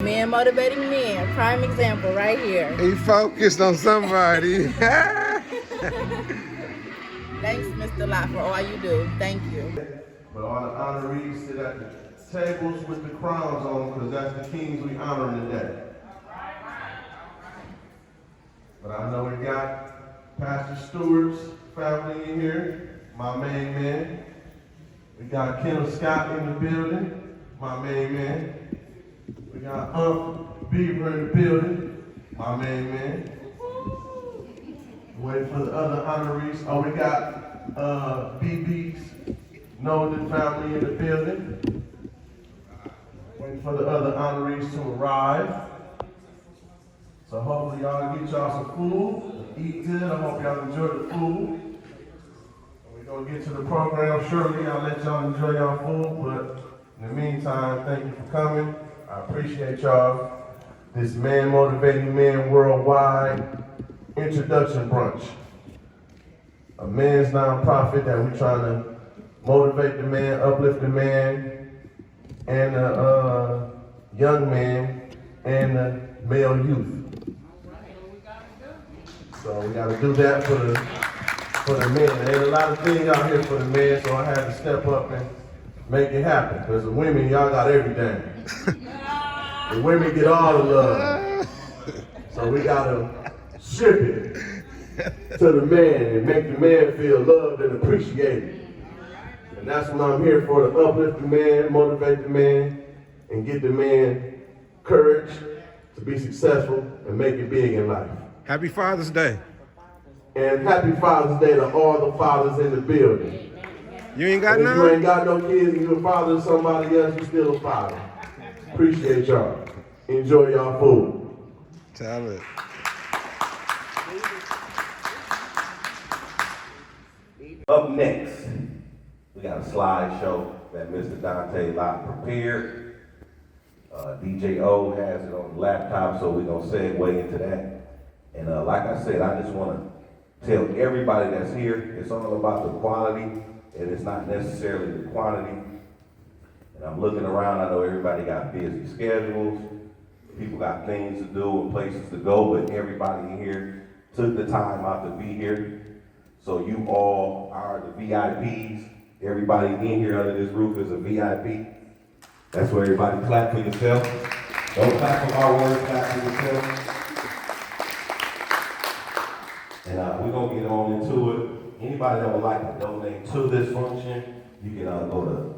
Men motivating men, prime example right here. He focused on somebody. Thanks, Mr. Lot, for all you do. Thank you. But all the honorees sit at the tables with the crowns on, because that's the kings we honor today. But I know we got Pastor Stewart's family in here, my main man. We got Kenneth Scott in the building, my main man. We got Beaver in the building, my main man. Waiting for the other honorees. Oh, we got BB's Nolden family in the building. Waiting for the other honorees to arrive. So hopefully y'all get y'all some food, eat good. I hope y'all enjoy the food. We're gonna get to the program shortly. I'll let y'all enjoy y'all food, but in the meantime, thank you for coming. I appreciate y'all. This Man Motivating Men Worldwide Introduction Brunch. A man's nonprofit that we're trying to motivate the man, uplift the man, and the young man, and the male youth. So we gotta do that for the men. There's a lot of things out here for the men, so I had to step up and make it happen. Because the women, y'all got everything. The women get all the love. So we gotta ship it to the man and make the man feel loved and appreciated. And that's what I'm here for, to uplift the man, motivate the man, and give the man courage to be successful and make it big in life. Happy Father's Day. And happy Father's Day to all the fathers in the building. You ain't got and if none? you ain't got no kids and you're a father to somebody else, you're still a father. Appreciate y'all. Enjoy y'all food. Tell it. Up next, we got a slideshow that Mr. Dante Lott prepared. DJ O has it on the laptop, so we're gonna segue into that. And like I said, I just wanna tell everybody that's here, it's all about the quality, and it's not necessarily the quantity. And I'm looking around, I know everybody got busy schedules, people got things to do and places to go, but everybody in here took the time out to be here. So you all are the VIPs. Everybody in here under this roof is a VIP. That's where everybody clap for yourself. Don't clap for our words, clap for yourself. And we're gonna get on into it. Anybody that would like to donate to this function, you can go to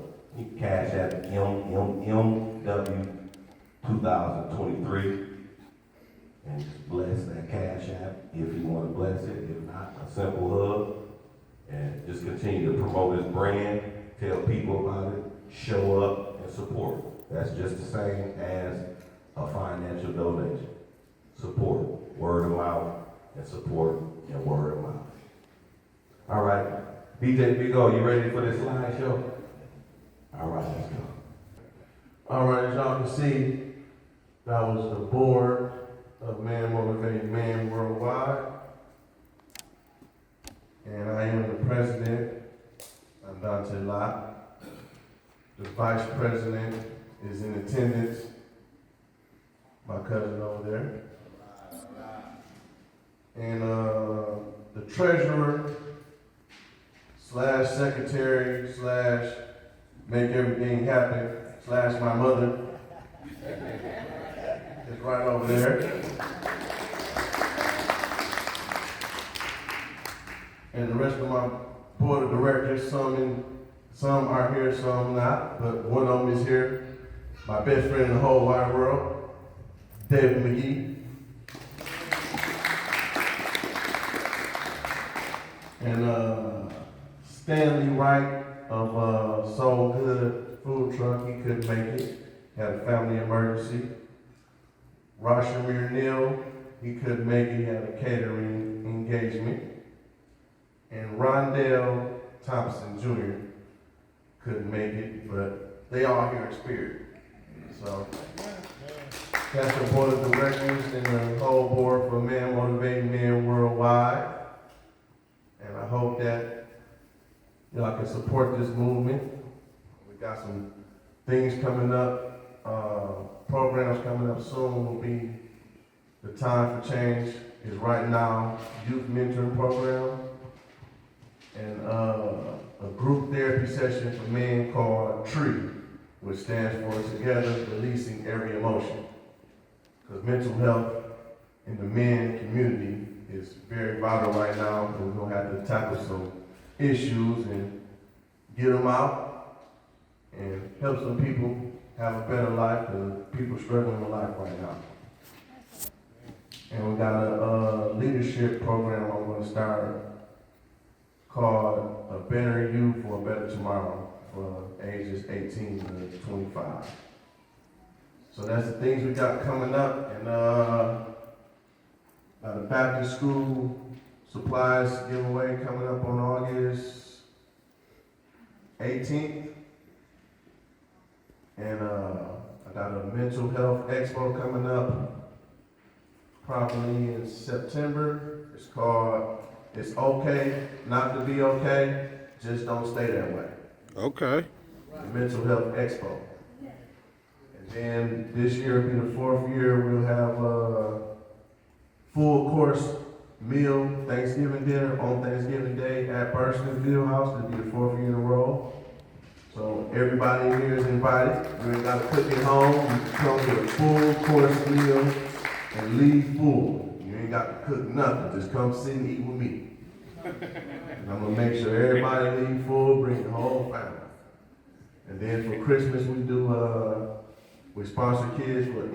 Cash App MMW 2023 and just bless that Cash App if you want to bless it. If not, a simple hug, and just continue to promote his brand, tell people about it, show up and support. That's just the same as a financial donation. Support, word of mouth, and support and word of mouth. All right, DJ Big O, you ready for this slideshow? All right, let's go. All right, as y'all can see, that was the board of Man Motivating Man Worldwide. And I am the president. I'm Dante Lott. The vice president is in attendance. My cousin over there. And the treasurer slash secretary slash make everything happen slash my mother is right over there. And the rest of my board of directors, some are here, some not, but one of them is here. My best friend in the whole wide world, David McGee. And Stanley Wright of Soul Good Food Truck, he couldn't make it, had a family emergency. Rashamir Neal, he couldn't make it, he had a catering engagement. And Rondell Thompson Jr. couldn't make it, but they all here in spirit. So that's the board of directors and the whole board for Man Motivating Men Worldwide. And I hope that y'all can support this movement. We got some things coming up programs coming up soon will be the Time for Change is right now youth mentoring program and a group therapy session for men called Treal, which stands for Together Releasing Every Emotion. Because mental health in the men community is very vital right now, and we're gonna have to tackle some issues and get them out and help some people have a better life because people struggling with life right now. And we got a leadership program I'm gonna start called A Better You for a Better Tomorrow for ages 18 to 25. So that's the things we got coming up, and got a back to school supplies giveaway coming up on August 18th. And I got a mental health expo coming up probably in September. It's called It's Okay Not to Be Okay, Just Don't Stay That Way. Okay. The Mental Health Expo. And then this year will be the 4th year. We'll have a full course meal, Thanksgiving dinner on Thanksgiving Day at Burston's Field House. It'll be the 4th year in a row. So everybody here is invited. You ain't got to cook at home. You can come get a full course meal and leave full. You ain't got to cook nothing. Just come sit and eat with me. And I'm gonna make sure everybody leave full, bring the whole family. And then for Christmas we do we sponsor kids with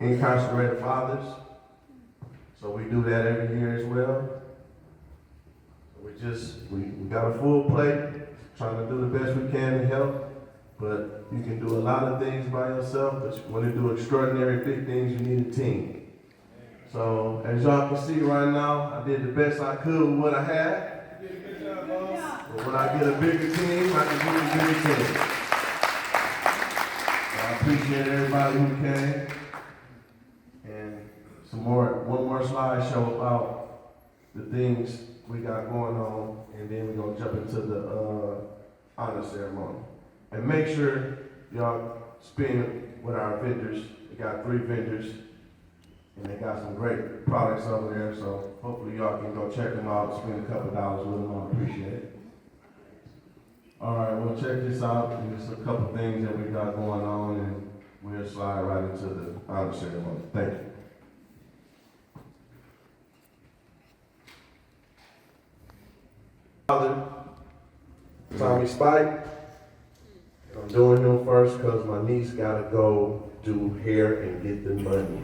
incarcerated fathers. So we do that every year as well. So we got a full plate, trying to do the best we can to help. But you can do a lot of things by yourself, but when you do extraordinary big things, you need a team. So as y'all can see right now, I did the best I could with what I had. You did a good job, boss. But when I get a bigger team, I can do a bigger team. So I appreciate everybody who came. And one more slideshow about the things we got going on, and then we're gonna jump into the honor ceremony. And make sure y'all spend with our vendors. We got 3 vendors, and they got some great products over there, so hopefully y'all can go check them out, spend a couple dollars with them, I appreciate it. All right, well check this out, there's a couple things that we got going on, and we'll slide right into the honor ceremony. Thank you. Father, Tommie Spight. I'm doing him first because my niece gotta go do hair and get the money.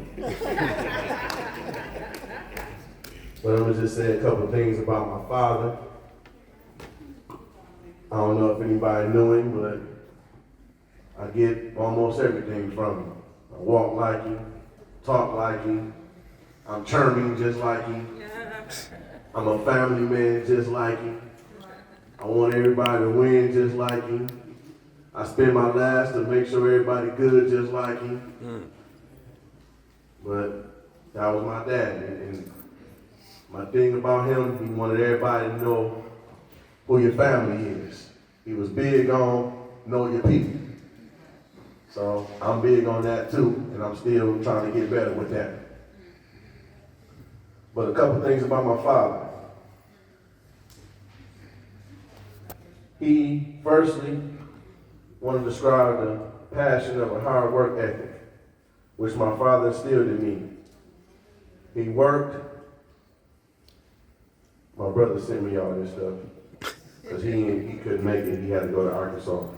But I'm gonna just say a couple things about my father. I don't know if anybody knew him, but I get almost everything from him. I walk like him, talk like him, I'm charming just like him. I'm a family man just like him. I want everybody to win just like him. I spend my last to make sure everybody good just like him. But that was my dad. And my thing about him, he wanted everybody to know who your family is. He was big on know your people. So I'm big on that too, and I'm still trying to get better with that. But a couple things about my father. He firstly want to describe the passion of a hard work ethic, which my father instilled in me. He worked. My brother sent me all this stuff because he couldn't make it. He had to go to Arkansas.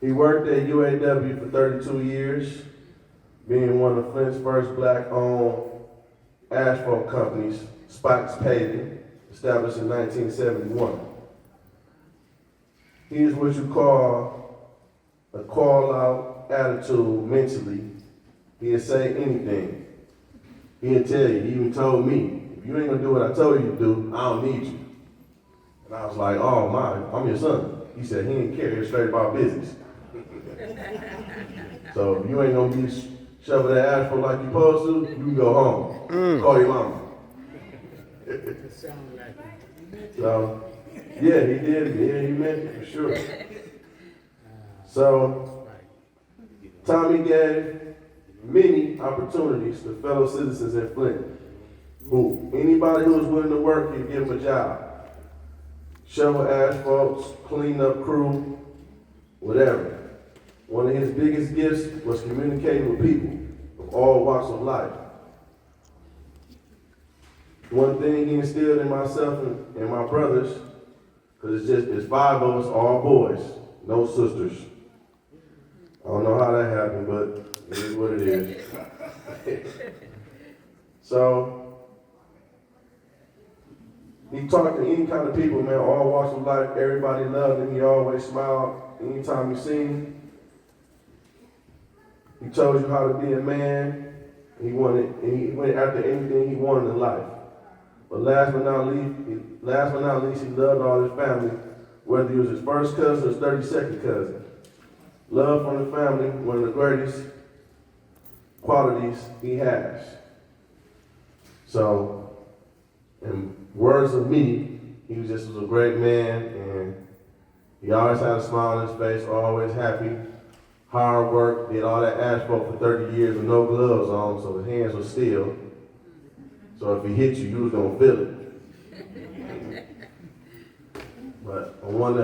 He worked at UAW for 32 years, being one of Flint's first black-owned asphalt companies, Spight's Paving, established in 1971. He is what you call a call-out attitude mentally. He'll say anything. He'll tell you. He even told me, if you ain't gonna do what I told you to do, I don't need you. And I was like, oh my, I'm your son. He said he didn't care, he was straight about business. So if you ain't gonna be shoving that asphalt like you supposed to, you can go home. Call your mama. So, yeah, he did. Yeah, he meant it for sure. So, Tommie gave many opportunities to fellow citizens in Flint. Anybody who was willing to work, he'd give them a job. Shovel asphalts, clean up crew, whatever. One of his biggest gifts was communicating with people of all walks of life. One thing he instilled in myself and my brothers, because it's 5 of us, all boys, no sisters. I don't know how that happened, but it is what it is. So, he talked to any kind of people, man, all walks of life. Everybody loved him. He always smiled anytime you seen him. He told you how to be a man. He went after anything he wanted in life. But last but not least, he loved all his family, whether he was his first cousin or his 32nd cousin. Love from the family, one of the greatest qualities he has. So, in words of me, he was a great man, and he always had a smile on his face, always happy, hard work, did all that asphalt for 30 years with no gloves on, so his hands were still. So if he hit you, you was gonna feel it. But I want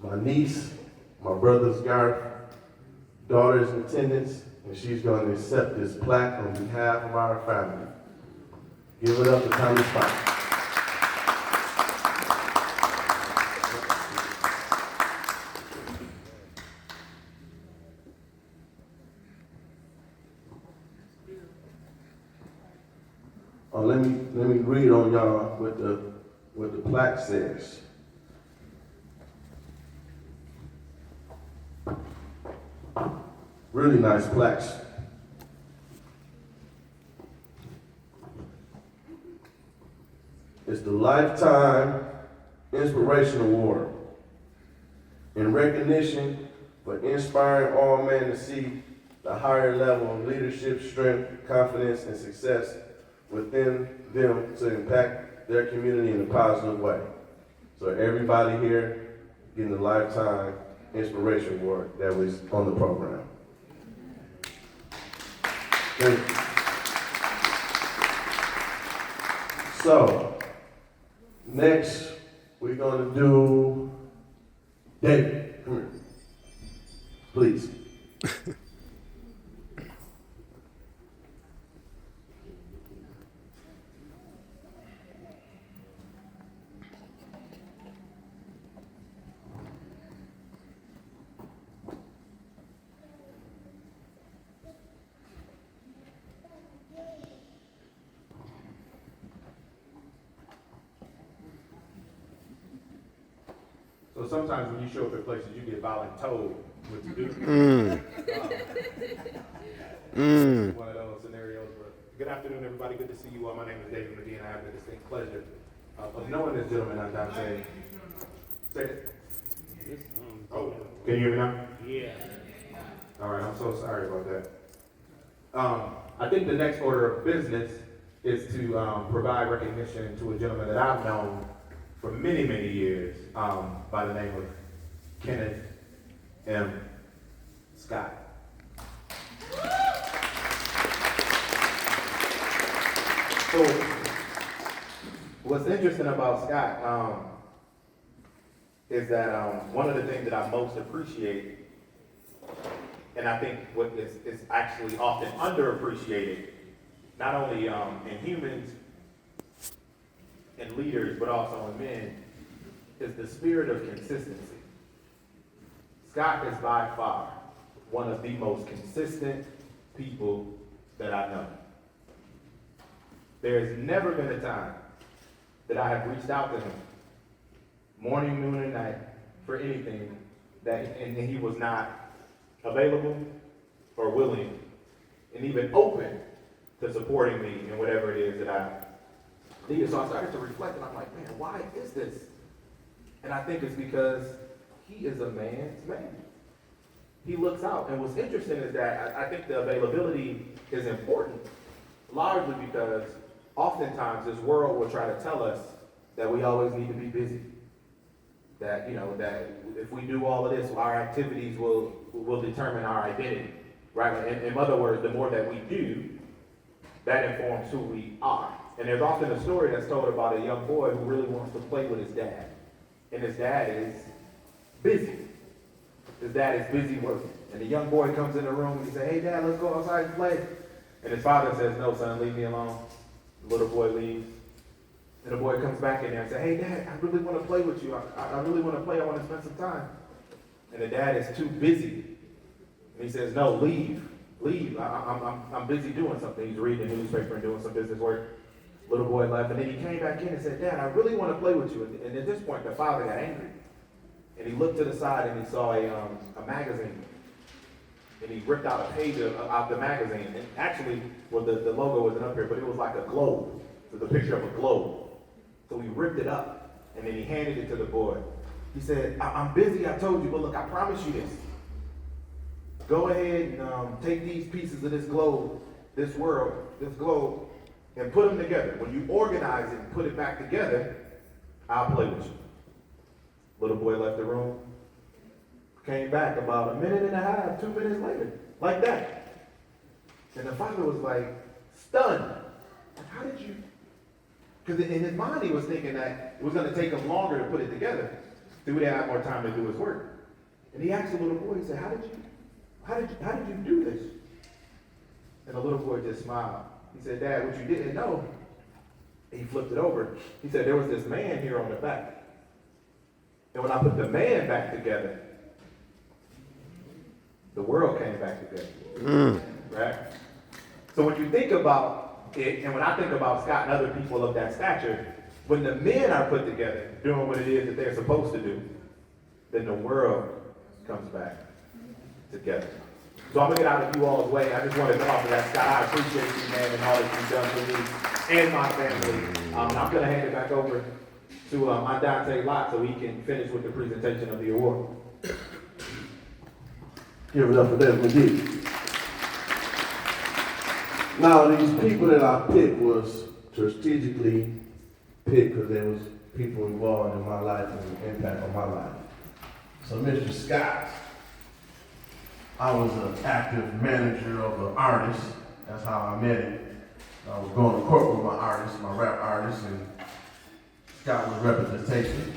my niece, my brother's daughter's in attendance, and she's gonna accept this plaque on behalf of our family. Give it up to Tommie Spight. Let me read on y'all what the plaque says. Really nice plaques. It's the Lifetime Inspiration Award in recognition for inspiring all men to see the higher level of leadership, strength, confidence, and success within them to impact their community in a positive way. So everybody here getting the Lifetime Inspiration Award that was on the program. Thank you. So, next we're gonna do David. Come here. Please. So sometimes when you show up at places, you get voluntold what to do. One of those scenarios. But good afternoon, everybody. Good to see you all. My name is David McGee, and I have the distinct pleasure of knowing this gentleman, Dante. Say it. Oh, can you hear me now? Yeah. All right, I'm so sorry about that. I think the next order of business is to provide recognition to a gentleman that I've known for many, many years, by the name of Kenneth M. Scott. So, what's interesting about Scott is that one of the things that I most appreciate, and I think what is actually often underappreciated, not only in humans and leaders, but also in men, is the spirit of consistency. Scott is by far one of the most consistent people that I know. There has never been a time that I have reached out to him, morning, noon, and night, for anything, and he was not available or willing and even open to supporting me in whatever it is that I needed. So I started to reflect, and I'm like, man, why is this? And I think it's because he is a man's man. He looks out. And what's interesting is that I think the availability is important, largely because oftentimes this world will try to tell us that we always need to be busy. That, that if we do all of this, our activities will determine our identity. right? In other words, the more that we do, that informs who we are. And there's often a story that's told about a young boy who really wants to play with his dad. And his dad is busy. His dad is busy working. And the young boy comes in the room and he says, "Hey, Dad, let's go outside and play." And his father says, "No, son, leave me alone." The little boy leaves. And the boy comes back in there and says, "Hey, Dad, I really want to play with you. I really want to play. I want to spend some time." And the dad is too busy. And he says, "No, leave. Leave. I'm busy doing something." He's reading the newspaper and doing some business work. Little boy left, and then he came back in and said, "Dad, I really want to play with you." And at this point, the father got angry. And he looked to the side and he saw a magazine. And he ripped out a page out the magazine. And actually, well, the logo wasn't up here, but it was like a globe. So the picture of a globe. So he ripped it up, and then he handed it to the boy. He said, "I'm busy, I told you, but look, I promise you this. Go ahead and take these pieces of this globe, this globe, and put them together. When you organize it and put it back together, I'll play with you." Little boy left the room, came back about a minute and a half, 2 minutes later, like that. And the father was like stunned. Like, how did you? Because in his mind he was thinking that it was going to take him longer to put it together, so he would have more time to do his work. And he asked the little boy, he said, how did you do this? And the little boy just smiled. He said, "Dad, what you didn't know," he flipped it over. He said, "There was this man here on the back. And when I put the man back together, the world came back together." Right? So when you think about it, and when I think about Scott and other people of that stature, when the men are put together, doing what it is that they're supposed to do, then the world comes back together. So I'm going to get out of you all's way. I just wanted to offer that. Scott, I appreciate you, man, and all that you've done for me and my family. I'm going to hand it back over to my Dante Lott so he can finish with the presentation of the award. Give it up for them, indeed. Now, these people that I picked was strategically picked because there was people involved in my life and an impact on my life. So, Mr. Scott, I was an active manager of an artist. That's how I met him. I was going to court with my artist, my rap artist, and Scott was representation.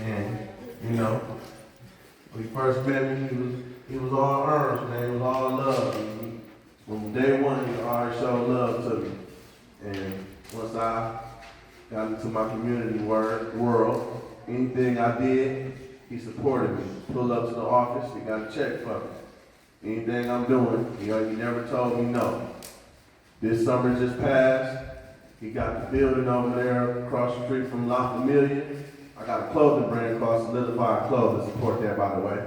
And, you know, when we first met him, he was all earnest, man. He was all love. And from day one, he already showed love to me. And once I got into my community world, anything I did, he supported me. Pull up to the office, he got a check for me. Anything I'm doing, he never told me no. This summer just passed, he got the building over there across the street from La Familia. I got a clothing brand called Solidified Clothes to support that, by the way.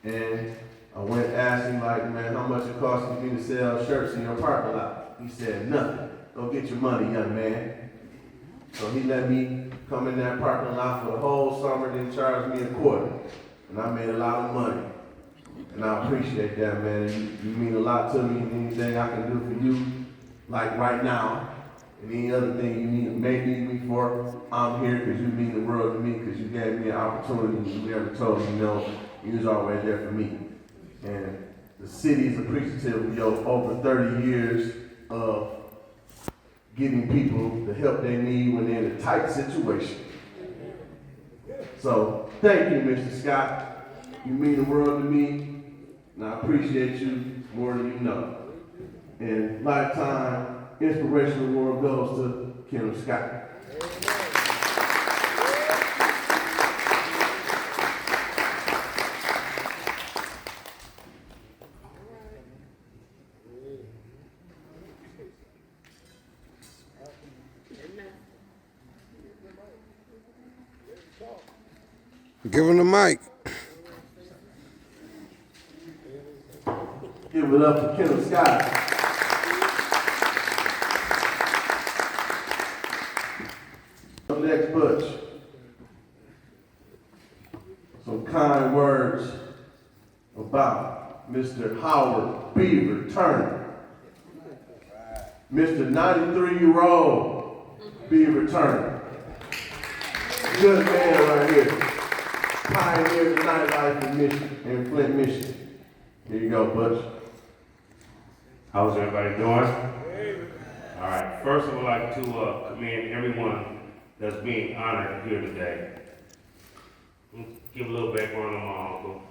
And I went asking, like, man, how much it costs me to sell shirts in your parking lot? He said, "Nothing. Go get your money, young man." So he let me come in that parking lot for the whole summer, then charged me a quarter. And I made a lot of money. And I appreciate that, man. You mean a lot to me. Anything I can do for you, like right now, and any other thing you may need me for, I'm here because you mean the world to me, because you gave me an opportunity. You never told me no. You was always there for me. And the city is appreciative of your over 30 years of giving people the help they need when they're in a tight situation. So, thank you, Mr. Scott. You mean the world to me, and I appreciate you more than you know. And Lifetime Inspirational Award goes to Kenneth Scott. Give him the mic. Give it up for Kenneth Scott. Next, Butch. Some kind words about Mr. Howard Beaver Turner. Mr. 93-year-old Beaver Turner. Good man right here. Pioneered the nightlife in Flint, Michigan. Here you go, Butch. How's everybody doing? All right, first I would like to commend everyone that's being honored here today. Let's give a little background on my uncle.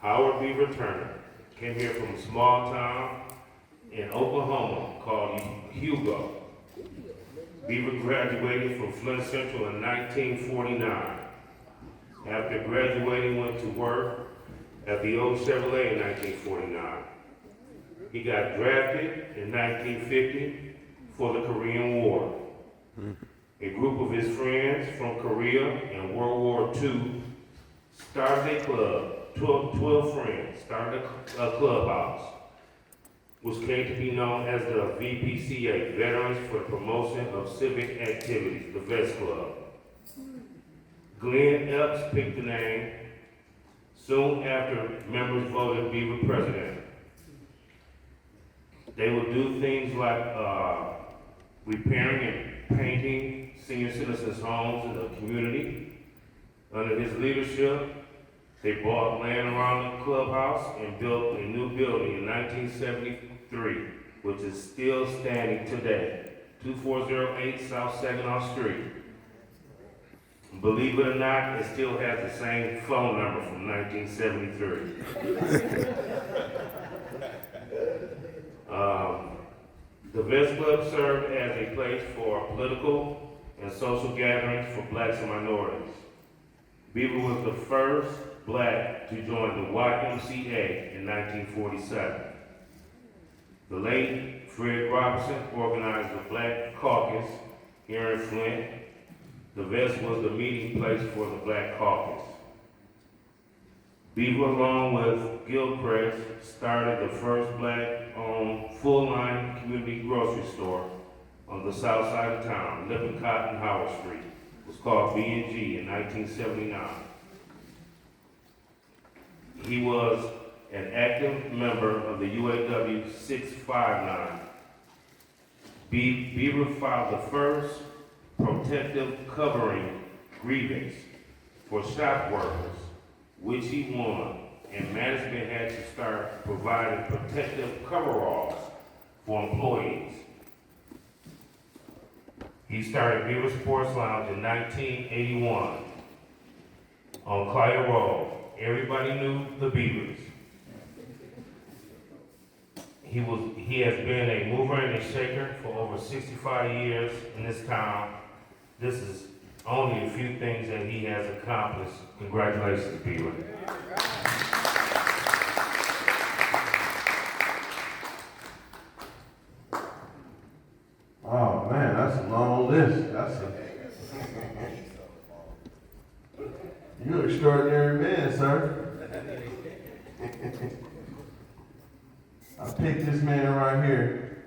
Howard Beaver Turner came here from a small town in Oklahoma called Hugo. Beaver graduated from Flint Central in 1949. After graduating, went to work at the old Chevrolet in 1949. He got drafted in 1950 for the Korean War. A group of his friends from Korea in World War II started a club. 12 friends started a clubhouse, which came to be known as the VPCA, Veterans for the Promotion of Civic Activities, the VETS Club. Glenn Epps picked the name. Soon after, members voted Beaver president. They would do things like repairing and painting senior citizens' homes in the community. Under his leadership, they bought land around the clubhouse and built a new building in 1973, which is still standing today, 2408 South Saginaw Street. Believe it or not, it still has the same phone number from 1973. The VETS Club served as a place for political and social gatherings for blacks and minorities. Beaver was the first black to join the YMCA in 1947. The late Fred Robertson organized the Black Caucus here in Flint. The VETS was the meeting place for the Black Caucus. Beaver, along with Gilchrist, started the first black-owned full-line community grocery store on the south side of town, Lippincott and Howard Street. It was called B&G in 1979. He was an active member of the UAW 659. Beaver filed the first protective covering grievance for shop workers, which he won, and management had to start providing protective coveralls for employees. He started Beaver Sports Lounge in 1981 on Clyde Road. Everybody knew the Beavers. He has been a mover and a shaker for over 65 years in this town. This is only a few things that he has accomplished. Congratulations, Beaver. Oh man, that's a long list. You're an extraordinary man, sir. I picked this man right here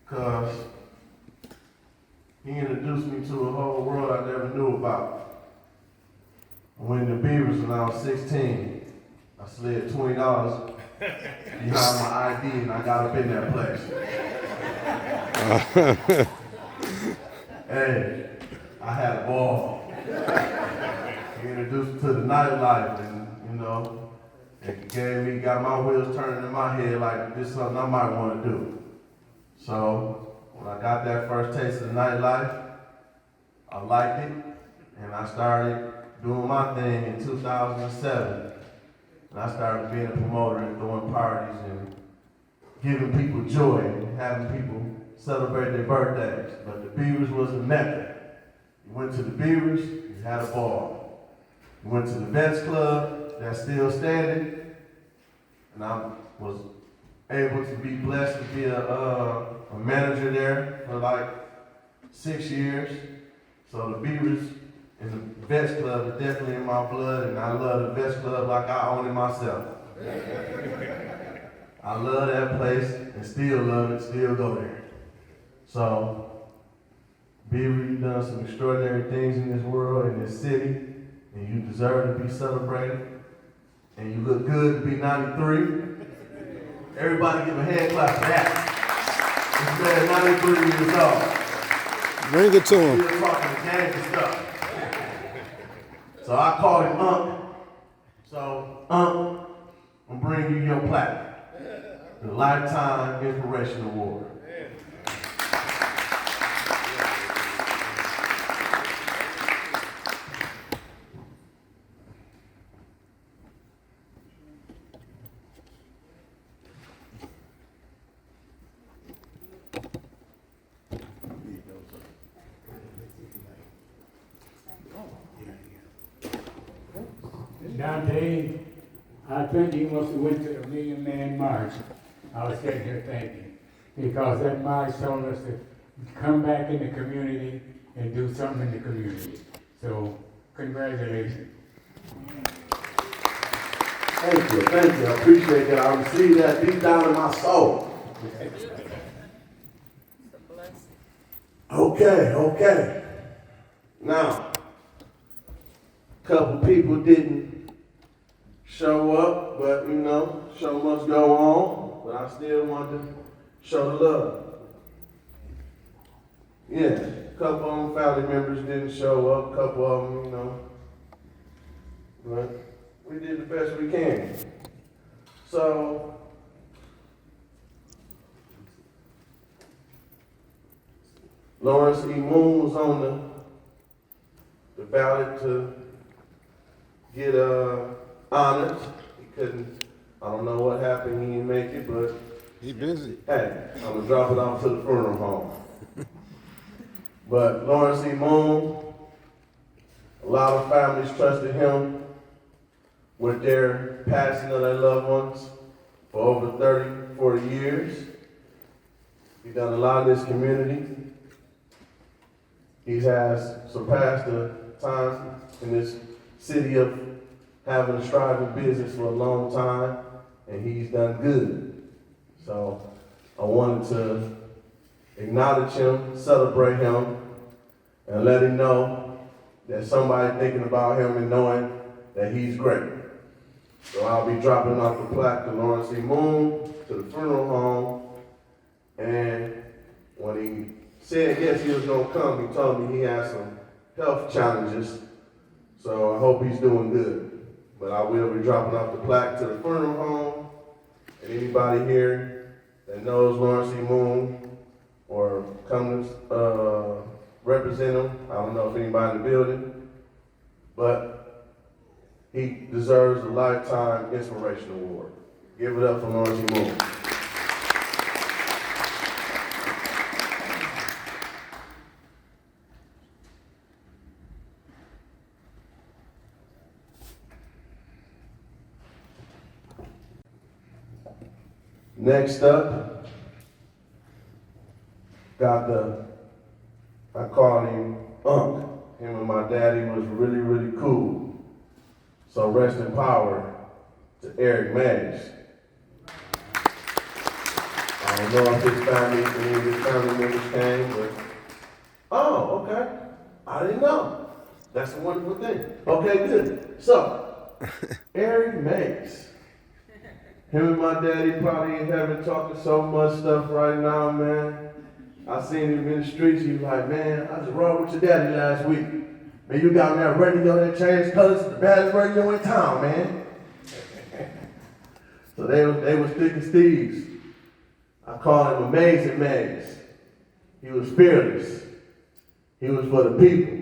because he introduced me to a whole world I never knew about. When the Beavers, when I was 16, I slid $20 behind my ID and I got up in that place. Hey, I had a ball. He introduced me to the nightlife and, it got my wheels turning in my head like this is something I might want to do. So when I got that first taste of the nightlife, I liked it and I started doing my thing in 2007. And I started being a promoter and throwing parties and giving people joy and having people celebrate their birthdays. But the Beavers was the mecca. You went to the Beavers, you had a ball. You went to the VETS Club, that's still standing, and I was able to be blessed to be a manager there for like 6 years. So the Beavers and the VETS Club are definitely in my blood, and I love the VETS Club like I own it myself. I love that place and still love it, still go there. So, Beaver, you've done some extraordinary things in this world, in this city, and you deserve to be celebrated. And you look good to be 93. Everybody give a hand clap for that. This man 93 years old. Bring it to him. Still talking the game and stuff. So I called him Unc. So, Unc, I'm bringing you your plaque, the Lifetime Inspiration Award. Dante, I think you must have went to the Million Man March. I was sitting here thinking, because that march told us to come back in the community and do something in the community. So, congratulations. Thank you, thank you. I appreciate that. I received that deep down in my soul. Okay. Now, a couple people didn't show up, but show must go on. But I still want to show the love. Yeah, a couple of them family members didn't show up, a couple of them, but we did the best we can. So, Lawrence E. Moon was on the ballot to get honored. He couldn't, I don't know what happened, he didn't make it, but He busy. hey, I'm gonna drop it off to the funeral home. But Lawrence E. Moon, a lot of families trusted him with their passing of their loved ones for over 30, 40 years. He's done a lot in this community. He has surpassed the time in this city of having a striving business for a long time, and he's done good. So I wanted to acknowledge him, celebrate him, and let him know that somebody thinking about him and knowing that he's great. So I'll be dropping off the plaque to Lawrence E. Moon, to the funeral home, and when he said yes, he was gonna come, he told me he had some health challenges, so I hope he's doing good. But I will be dropping off the plaque to the funeral home, and anybody here that knows Lawrence E. Moon or come to represent him, I don't know if anybody in the building, but he deserves a Lifetime Inspiration Award. Give it up for Lawrence E. Moon. Next up, I called him Unc. Him and my daddy was really, really cool. So rest in power to Eric Maggs. I don't know if his family, any of his family members came, but, oh, okay. I didn't know. That's a wonderful thing. Okay, good. So, Eric Maggs. Him and my daddy probably in heaven talking so much stuff right now, man. I seen him in the streets. He was like, man, I just rode with your daddy last week. Man, you got me that radio that changed colors, the baddest radio in town, man. So they was thick as thieves. I call him Amazing Mags. He was fearless. He was for the people.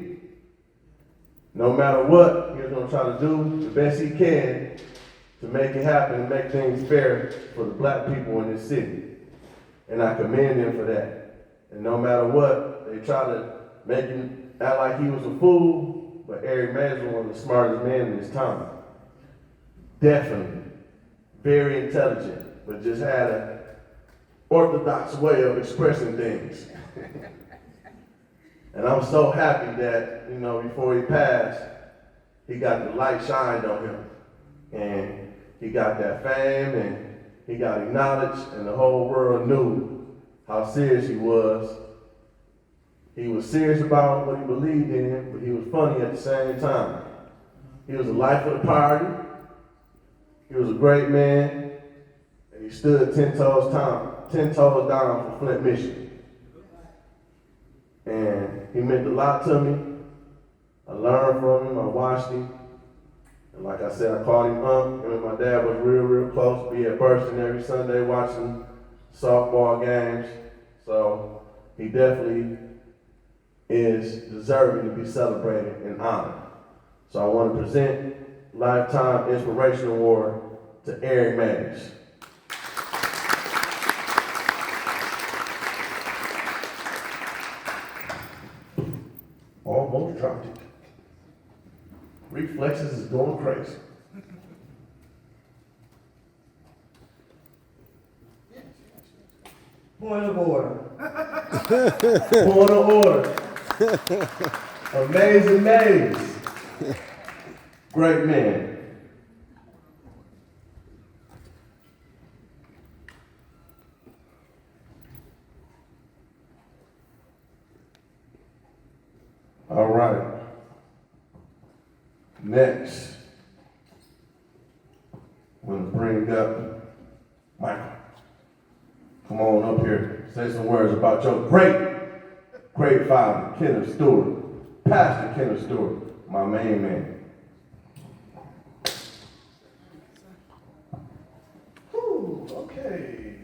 No matter what, he was gonna try to do the best he can to make it happen and make things fair for the black people in this city. And I commend him for that. And no matter what, they try to make him act like he was a fool, but Eric Maggs was one of the smartest men in his time. Definitely. Very intelligent, but just had an orthodox way of expressing things. And I'm so happy that, before he passed, he got the light shined on him. And he got that fame, and he got acknowledged, and the whole world knew how serious he was. He was serious about what he believed in, but he was funny at the same time. He was the life of the party. He was a great man, and he stood 10 toes down for Flint, Michigan. And he meant a lot to me. I learned from him, I watched him, And like I said, I called him Him and my dad was real close. Be at Burston every Sunday watching softball games. So he definitely is deserving to be celebrated and honored. So I want to present Lifetime Inspiration Award to Eric Maddox. Almost dropped it. Reflexes is going crazy. Point of order. Point of order. Amazing Maze. Great man. All right. Next, I'm going to bring up Michael. Come on up here. Say some words about your great father, Kenneth Stewart. Pastor Kenneth Stewart, my main man. Whew, okay.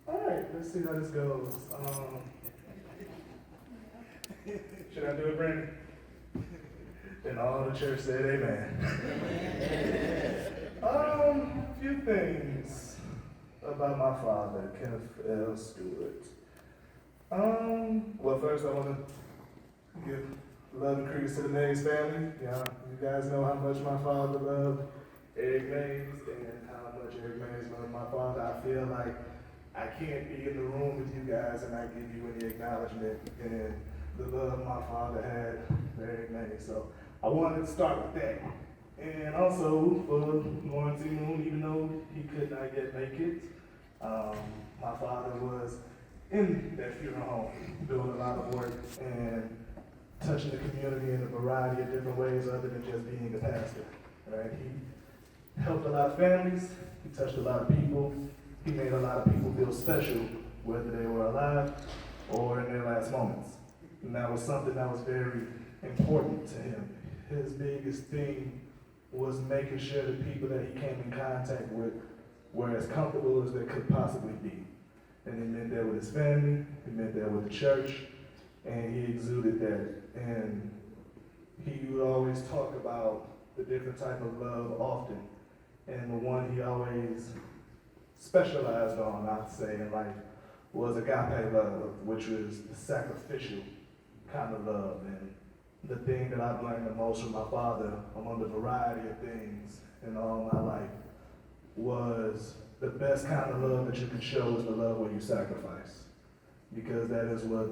All right, let's see how this goes. Should I do it, Brandon? Then all the church said amen. A few things about my father, Kenneth L. Stewart. Well, first I want to give love and credit to the Mays family. Yeah, you guys know how much my father loved Eric Mays and how much Eric Mays loved my father. I feel like I can't be in the room with you guys and not give you any acknowledgement and the love my father had for Eric Mays. So I wanted to start with that. And also for Lawrence E. Moon, even though he could not yet make it, my father was in that funeral home doing a lot of work and touching the community in a variety of different ways other than just being a pastor. Right? He helped a lot of families, he touched a lot of people, he made a lot of people feel special, whether they were alive or in their last moments. And that was something that was very important to him. His biggest thing was making sure the people that he came in contact with were as comfortable as they could possibly be. And he meant that with his family, he meant that with the church, and he exuded that. And he would always talk about the different type of love often. And the one he always specialized on, I'd say, in life was agape love, which was the sacrificial kind of love. And the thing that I've learned the most from my father, among the variety of things in all my life, was the best kind of love that you can show is the love where you sacrifice. Because that is what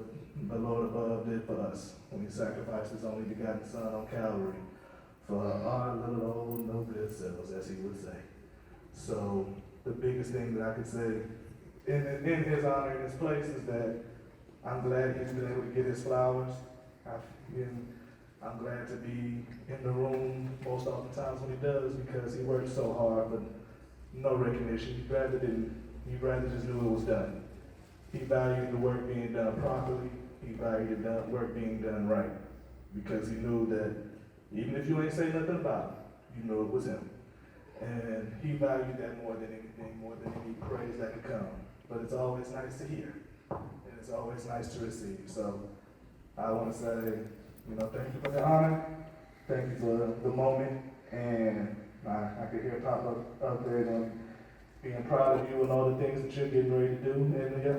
the Lord above did for us when he sacrificed his only begotten Son on Calvary for our little old no good selves, as he would say. So the biggest thing that I could say in his honor, in his place, is that I'm glad he's been able to get his flowers. I'm glad to be in the room most oftentimes when he does, because he worked so hard, but no recognition. He'd rather just knew it was done. He valued the work being done properly. He valued the work being done right, because he knew that even if you ain't say nothing about it, you knew it was him. And he valued that more than anything, more than any praise that could come. But it's always nice to hear, and it's always nice to receive. So I want to say, thank you for the honor, thank you for the moment, and I could hear Papa up there being proud of you and all the things that you're getting ready to do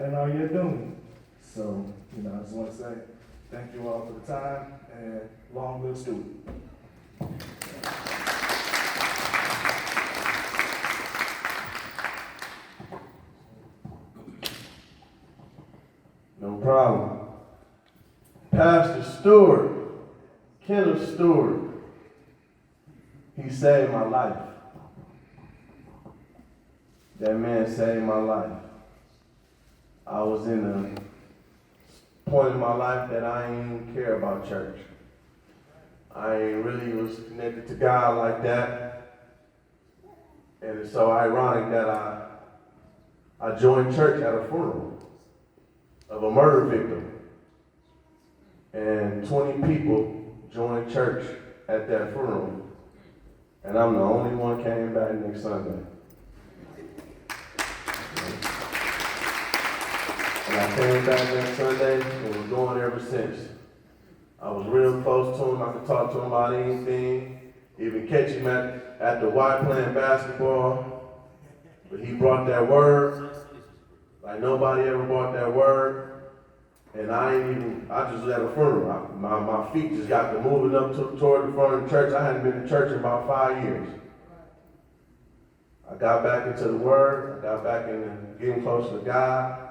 and all you're doing. So, I just want to say thank you all for the time, and long live Stewart. No problem. Pastor Stewart, Kenneth Stewart, he saved my life. That man saved my life. I was in a point in my life that I didn't even care about church. I ain't really was connected to God like that. And it's so ironic that I joined church at a funeral of a murder victim. And 20 people joined church at that funeral, and I'm the only one came back next Sunday. And I came back next Sunday and was going ever since. I was real close to him. I could talk to him about anything, even catch him at the Y playing basketball. But he brought that word like nobody ever brought that word. And I just was at a funeral. My feet just got to moving up toward the front of the church. I hadn't been to church in about 5 years. I got back into the word. I got back into getting closer to God.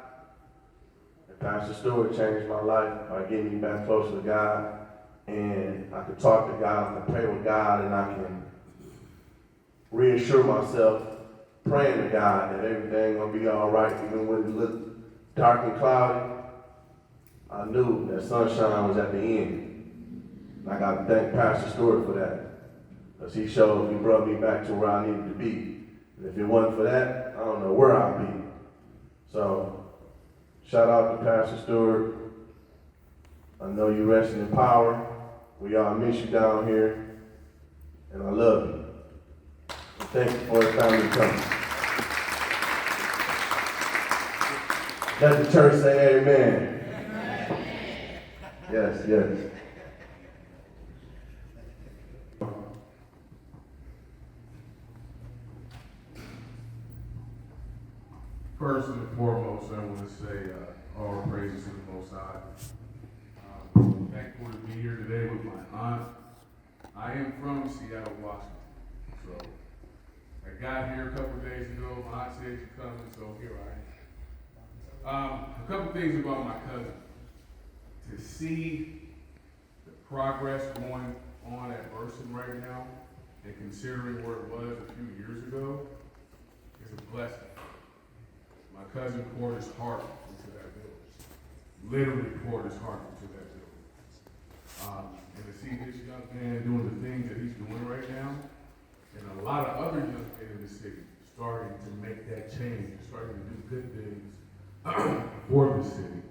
And Pastor Stewart changed my life by getting me back closer to God. And I could talk to God, I can pray with God, and I can reassure myself, praying to God that everything gonna be all right, even when it looked dark and cloudy. I knew that sunshine was at the end. And I got to thank Pastor Stewart for that. Because he brought me back to where I needed to be. And if it wasn't for that, I don't know where I'd be. So, shout out to Pastor Stewart. I know you resting in power. We all miss you down here. And I love you. And thank you for the family coming. Let the church say amen. Yes, yes. First and foremost, I want to say all praises to the Most High. Thankful to be here today with my aunt. I am from Seattle, Washington. So I got here a couple days ago. My aunt said you're coming, so here I am. A couple things about my cousin. To see the progress going on at Burson right now, and considering where it was a few years ago, is a blessing. My cousin poured his heart into that building. Literally poured his heart into that building. And to see this young man doing the things that he's doing right now, and a lot of other young men in the city starting to make that change, starting to do good things for the city.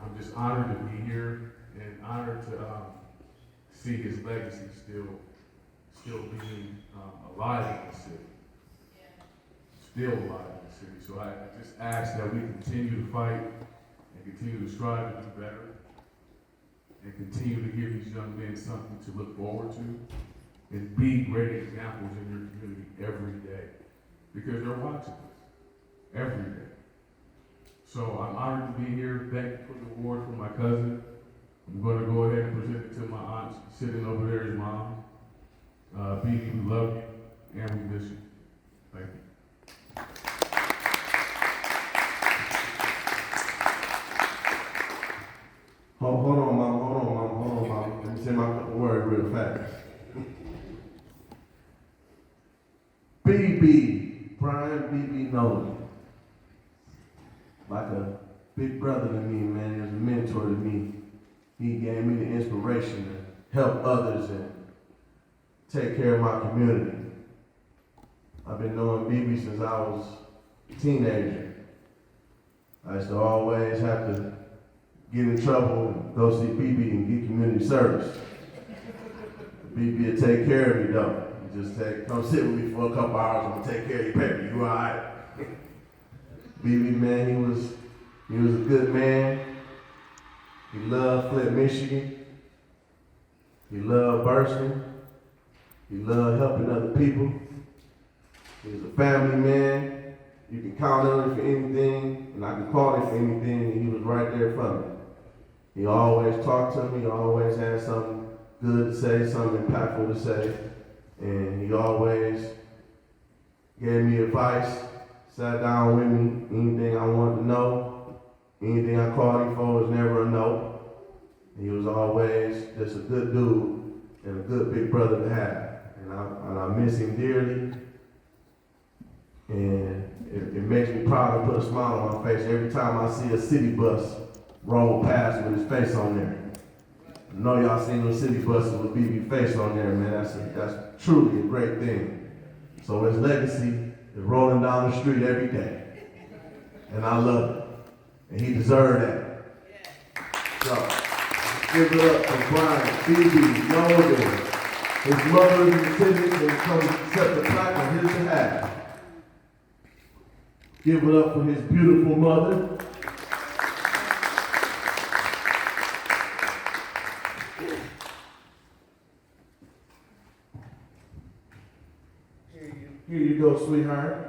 I'm just honored to be here and honored to see his legacy still being alive in the city. Still alive in the city. So I just ask that we continue to fight and continue to strive to do better and continue to give these young men something to look forward to and be great examples in your community every day, because they're watching us every day. So I'm honored to be here. Thank you for the award from my cousin. I'm going to go ahead and present it to my aunt sitting over there, his mom. Beaver, we love you and we miss you. Thank you. Hold on, Mom. Let me say my couple words real fast. BB, Bryant, BB Nolden. Like a big brother to me, man. He was a mentor to me. He gave me the inspiration to help others and take care of my community. I've been knowing BB since I was a teenager. I used to always have to get in trouble and go see BB and get community service. BB would take care of me though. He just come sit with me for a couple hours, I'm gonna take care of your paper. You all right? BB, man, he was a good man. He loved Flint, Michigan. He loved Bursting. He loved helping other people. He was a family man. You can count on him for anything, and I can call him for anything, and he was right there for me. He always talked to me. He always had something good to say, something impactful to say, and he always gave me advice. Sat down with me, anything I wanted to know, anything I called him for was never a no. He was always just a good dude and a good big brother to have. And I miss him dearly. And it makes me proud to put a smile on my face every time I see a city bus roll past with his face on there. I know y'all seen those city buses with BB face on there, man. That's truly a great thing. So his legacy is rolling down the street every day. And I love it. And he deserved that. So Give it up for Bryant, Beaver, Nolden. His mother is in attendance and come accept the plaque on his behalf. Give it up for his beautiful mother. Here you go, sweetheart.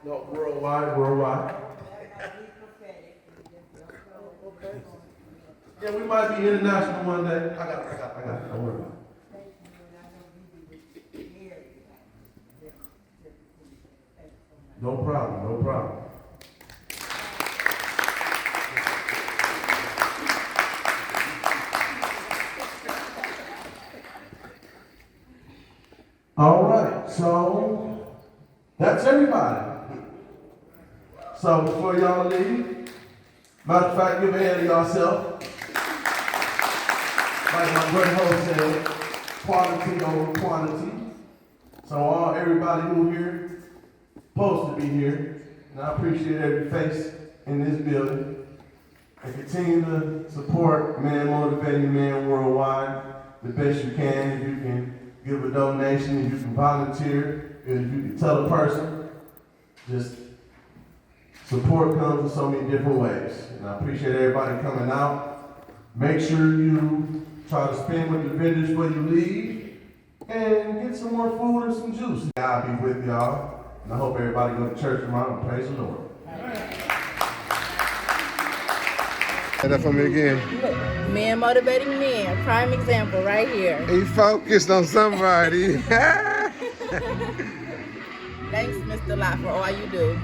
No, worldwide. Yeah, we might be international one day. I got it. Don't worry about it. No problem. All right, so that's everybody. So before y'all leave, matter of fact, give a hand to yourself. Like my brother Ho said, quality over quantity. So everybody who here, supposed to be here, and I appreciate every face in this building. And continue to support Man Motivating Man Worldwide the best you can. If you can give a donation, if you can volunteer, if you can tell a person, just support comes in so many different ways. And I appreciate everybody coming out. Make sure you try to spend with the vendors before you leave and get some more food and some juice. I'll be with y'all. And I hope everybody go to church tomorrow and praise the Lord. Say that for me again. Men motivating men. Prime example right here. He focused on somebody. Thanks, Mr. Lot, for all you do.